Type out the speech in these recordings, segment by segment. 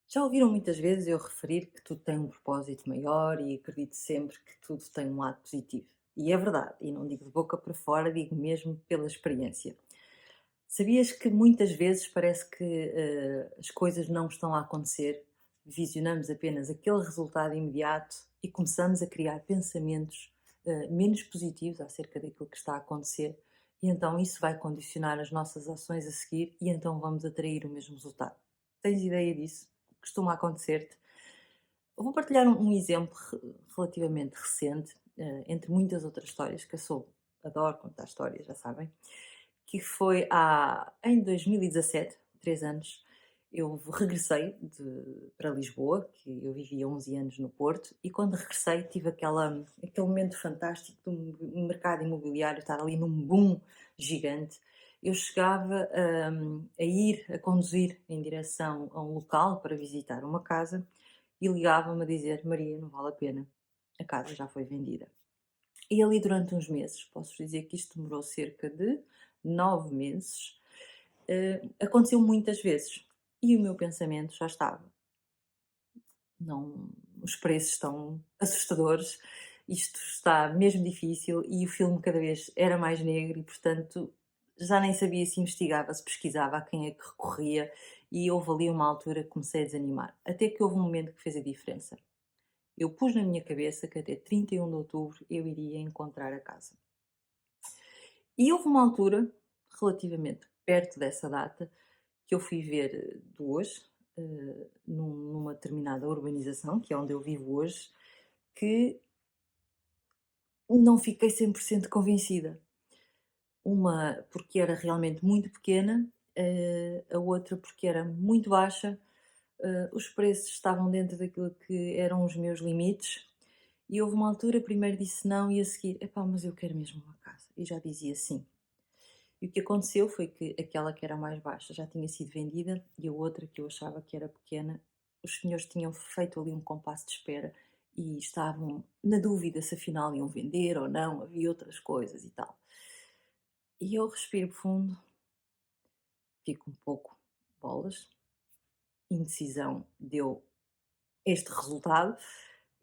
Já ouviram muitas vezes eu referir que tudo tem um propósito maior e acredito sempre que tudo tem um lado positivo. E é verdade, e não digo de boca para fora, digo mesmo pela experiência. Sabias que muitas vezes parece que as coisas não estão a acontecer, visionamos apenas aquele resultado imediato e começamos a criar pensamentos menos positivos acerca daquilo que está a acontecer, e então isso vai condicionar as nossas ações a seguir e então vamos atrair o mesmo resultado. Tens ideia disso? Costuma acontecer-te? Eu vou partilhar um exemplo relativamente recente, entre muitas outras histórias, que eu adoro contar histórias, já sabem, que foi em 2017, 3 anos, eu regressei para Lisboa, que eu vivia 11 anos no Porto, e quando regressei tive aquele momento fantástico do mercado imobiliário estar ali num boom gigante. Eu chegava a conduzir em direção a um local para visitar uma casa e ligava-me a dizer: Maria, não vale a pena, a casa já foi vendida. E ali durante uns meses, posso dizer que isto demorou cerca de 9 meses, aconteceu muitas vezes. E o meu pensamento já estava: não, os preços estão assustadores, isto está mesmo difícil e o filme cada vez era mais negro e, portanto, já nem sabia se investigava, se pesquisava, a quem é que recorria, e houve ali uma altura que comecei a desanimar. Até que houve um momento que fez a diferença. Eu pus na minha cabeça que até 31 de outubro eu iria encontrar a casa. E houve uma altura, relativamente perto dessa data, que eu fui ver 2, numa determinada urbanização, que é onde eu vivo hoje, que não fiquei 100% convencida. Uma porque era realmente muito pequena, a outra porque era muito baixa, os preços estavam dentro daquilo que eram os meus limites, e houve uma altura, primeiro disse não e a seguir: "Epá, mas eu quero mesmo uma casa", e já dizia sim. E o que aconteceu foi que aquela que era mais baixa já tinha sido vendida e a outra, que eu achava que era pequena, os senhores tinham feito ali um compasso de espera e estavam na dúvida se afinal iam vender ou não, havia outras coisas e tal. E eu respiro fundo, fico um pouco bolas, indecisão deu este resultado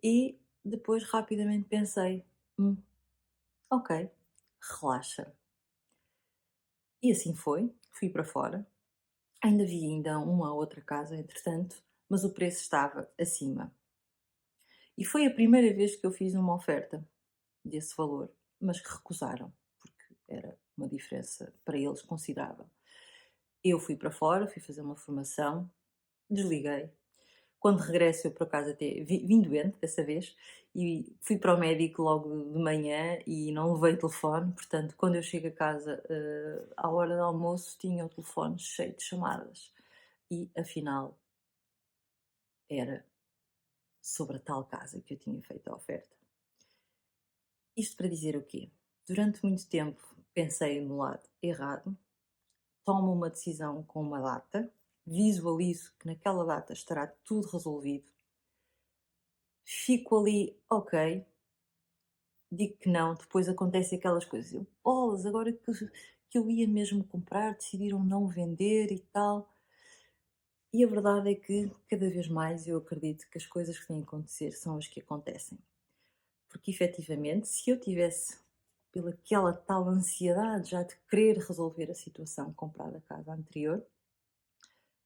e depois rapidamente pensei: ok, relaxa. E assim foi, fui para fora. Ainda vi ainda uma outra casa entretanto, mas o preço estava acima. E foi a primeira vez que eu fiz uma oferta desse valor, mas que recusaram, porque era uma diferença para eles considerável. Eu fui para fora, fui fazer uma formação, desliguei. Quando regresso, eu por acaso até vim doente dessa vez e fui para o médico logo de manhã e não levei telefone, portanto, quando eu chego a casa, à hora do almoço, tinha o telefone cheio de chamadas e afinal era sobre a tal casa que eu tinha feito a oferta. Isto para dizer o quê? Durante muito tempo pensei no lado errado, tomo uma decisão com uma data, visualizo que naquela data estará tudo resolvido, fico ali, ok, digo que não, depois acontecem aquelas coisas. Bolas, agora que eu ia mesmo comprar, decidiram não vender e tal. E a verdade é que cada vez mais eu acredito que as coisas que têm a acontecer são as que acontecem. Porque efetivamente, se eu tivesse pelaquela tal ansiedade já de querer resolver a situação, comprar a casa anterior,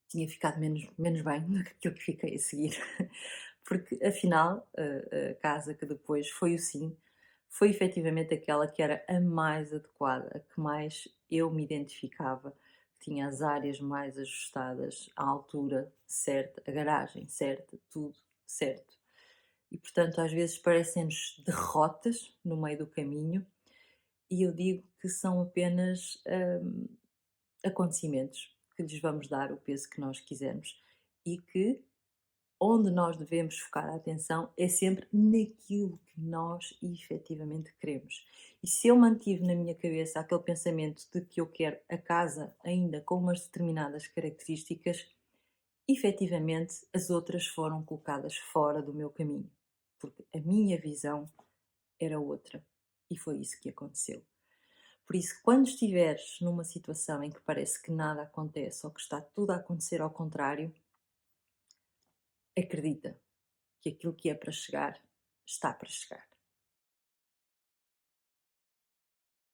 tinha ficado menos bem do que aquilo que fiquei a seguir. Porque afinal, a casa que depois foi o sim, foi efetivamente aquela que era a mais adequada, a que mais eu me identificava, que tinha as áreas mais ajustadas, à altura certa, a garagem certa, tudo certo. E portanto, às vezes parecem-nos derrotas no meio do caminho, e eu digo que são apenas acontecimentos que lhes vamos dar o peso que nós quisermos e que onde nós devemos focar a atenção é sempre naquilo que nós efetivamente queremos. E se eu mantive na minha cabeça aquele pensamento de que eu quero a casa ainda com umas determinadas características, efetivamente as outras foram colocadas fora do meu caminho, porque a minha visão era outra e foi isso que aconteceu. Por isso, quando estiveres numa situação em que parece que nada acontece ou que está tudo a acontecer ao contrário, acredita que aquilo que é para chegar, está para chegar.